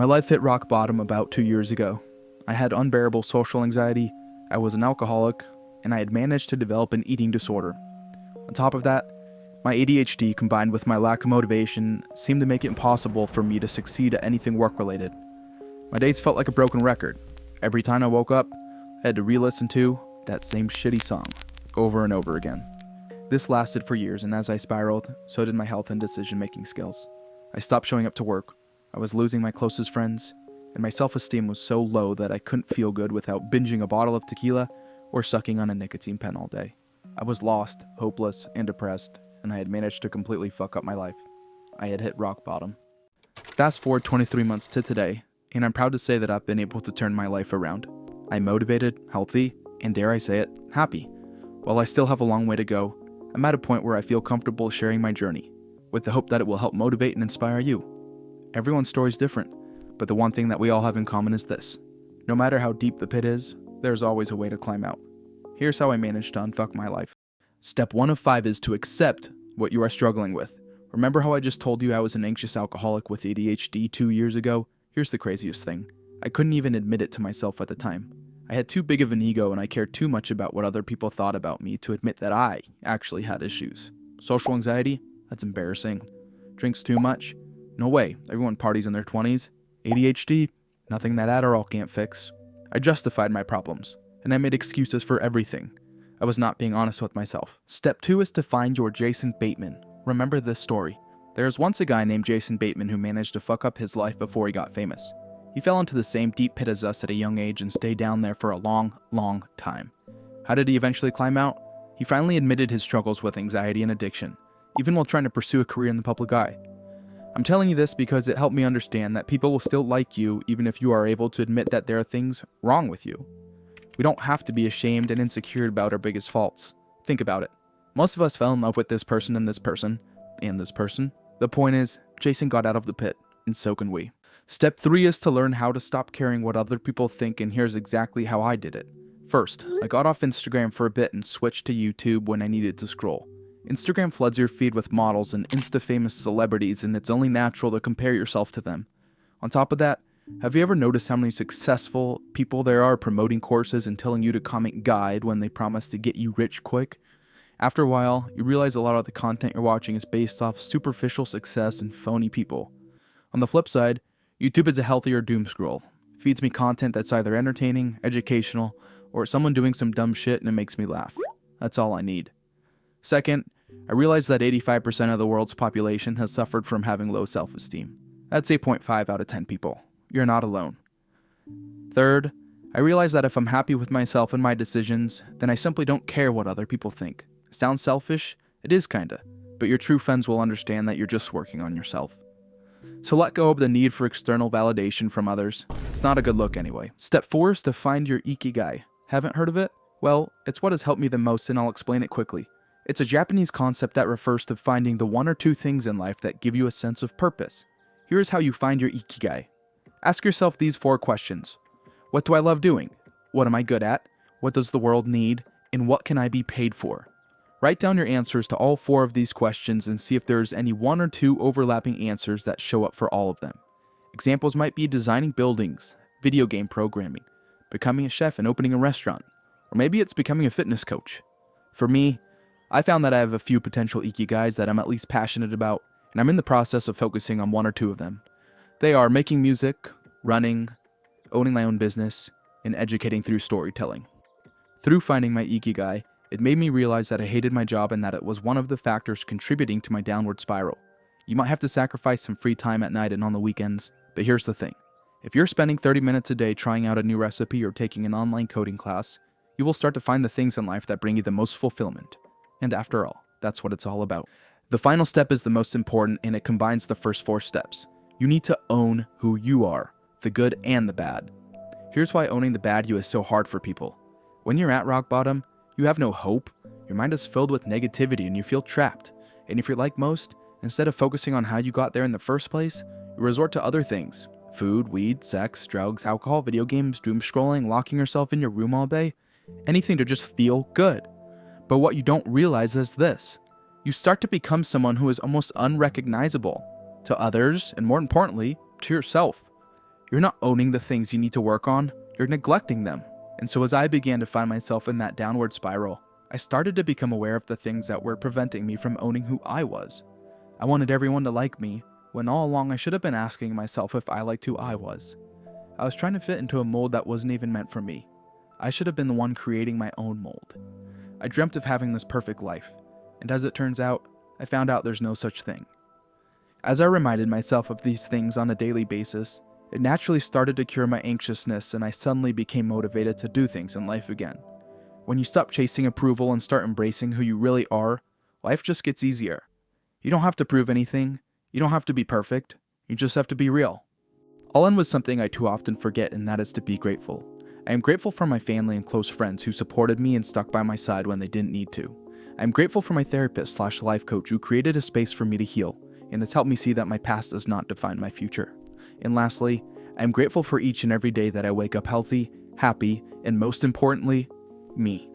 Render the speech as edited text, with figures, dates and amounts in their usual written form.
My life hit rock bottom about 2 years ago. I had unbearable social anxiety, I was an alcoholic, and I had managed to develop an eating disorder. On top of that, my ADHD combined with my lack of motivation seemed to make it impossible for me to succeed at anything work-related. My days felt like a broken record. Every time I woke up, I had to re-listen to that same shitty song over and over again. This lasted for years, and as I spiraled, so did my health and decision-making skills. I stopped showing up to work, I was losing my closest friends, and my self-esteem was so low that I couldn't feel good without binging a bottle of tequila or sucking on a nicotine pen all day. I was lost, hopeless, and depressed, and I had managed to completely fuck up my life. I had hit rock bottom. Fast forward 23 months to today, and I'm proud to say that I've been able to turn my life around. I'm motivated, healthy, and dare I say it, happy. While I still have a long way to go, I'm at a point where I feel comfortable sharing my journey, with the hope that it will help motivate and inspire you. Everyone's story is different, but the one thing that we all have in common is this. No matter how deep the pit is, there's always a way to climb out. Here's how I managed to unfuck my life. Step 1 of 5 is to accept what you are struggling with. Remember how I just told you I was an anxious alcoholic with ADHD 2 years ago? Here's the craziest thing. I couldn't even admit it to myself at the time. I had too big of an ego and I cared too much about what other people thought about me to admit that I actually had issues. Social anxiety? That's embarrassing. Drinks too much? No way, everyone parties in their 20s. ADHD? Nothing that Adderall can't fix. I justified my problems, and I made excuses for everything. I was not being honest with myself. Step 2 is to find your Jason Bateman. Remember this story. There was once a guy named Jason Bateman who managed to fuck up his life before he got famous. He fell into the same deep pit as us at a young age and stayed down there for a long, long time. How did he eventually climb out? He finally admitted his struggles with anxiety and addiction, even while trying to pursue a career in the public eye. I'm telling you this because it helped me understand that people will still like you even if you are able to admit that there are things wrong with you. We don't have to be ashamed and insecure about our biggest faults. Think about it. Most of us fell in love with this person and this person, and this person. The point is, Jason got out of the pit, and so can we. Step 3 is to learn how to stop caring what other people think, and here's exactly how I did it. First, I got off Instagram for a bit and switched to YouTube when I needed to scroll. Instagram floods your feed with models and insta-famous celebrities, and it's only natural to compare yourself to them. On top of that, have you ever noticed how many successful people there are promoting courses and telling you to comment guide when they promise to get you rich quick? After a while, you realize a lot of the content you're watching is based off superficial success and phony people. On the flip side, YouTube is a healthier doom scroll. It feeds me content that's either entertaining, educational, or someone doing some dumb shit and it makes me laugh. That's all I need. Second, I realize that 85% of the world's population has suffered from having low self-esteem. That's 8.5 out of 10 people. You're not alone. Third, I realize that if I'm happy with myself and my decisions, then I simply don't care what other people think. Sounds selfish? It is kinda, but your true friends will understand that you're just working on yourself. So let go of the need for external validation from others. It's not a good look anyway. Step 4 is to find your Ikigai. Haven't heard of it? Well, it's what has helped me the most and I'll explain it quickly. It's a Japanese concept that refers to finding the 1 or 2 things in life that give you a sense of purpose. Here is how you find your Ikigai. Ask yourself these 4 questions. What do I love doing? What am I good at? What does the world need? And what can I be paid for? Write down your answers to all 4 of these questions and see if there's any 1 or 2 overlapping answers that show up for all of them. Examples might be designing buildings, video game programming, becoming a chef and opening a restaurant, or maybe it's becoming a fitness coach. For me, I found that I have a few potential Ikigais that I'm at least passionate about, and I'm in the process of focusing on 1 or 2 of them. They are making music, running, owning my own business, and educating through storytelling. Through finding my Ikigai, it made me realize that I hated my job and that it was one of the factors contributing to my downward spiral. You might have to sacrifice some free time at night and on the weekends, but here's the thing. If you're spending 30 minutes a day trying out a new recipe or taking an online coding class, you will start to find the things in life that bring you the most fulfillment. And after all, that's what it's all about. The final step is the most important and it combines the first 4 steps. You need to own who you are, the good and the bad. Here's why owning the bad you is so hard for people. When you're at rock bottom, you have no hope, your mind is filled with negativity and you feel trapped. And if you're like most, instead of focusing on how you got there in the first place, you resort to other things. Food, weed, sex, drugs, alcohol, video games, doom scrolling, locking yourself in your room all day. Anything to just feel good. But what you don't realize is this. You start to become someone who is almost unrecognizable to others and more importantly, to yourself. You're not owning the things you need to work on, you're neglecting them. And so as I began to find myself in that downward spiral, I started to become aware of the things that were preventing me from owning who I was. I wanted everyone to like me, when all along I should have been asking myself if I liked who I was. I was trying to fit into a mold that wasn't even meant for me. I should have been the one creating my own mold. I dreamt of having this perfect life, and as it turns out, I found out there's no such thing. As I reminded myself of these things on a daily basis, it naturally started to cure my anxiousness, and I suddenly became motivated to do things in life again. When you stop chasing approval and start embracing who you really are, life just gets easier. You don't have to prove anything, you don't have to be perfect, you just have to be real. All in was something I too often forget, and that is to be grateful. I am grateful for my family and close friends who supported me and stuck by my side when they didn't need to. I am grateful for my therapist/life coach who created a space for me to heal, and has helped me see that my past does not define my future. And lastly, I am grateful for each and every day that I wake up healthy, happy, and most importantly, me.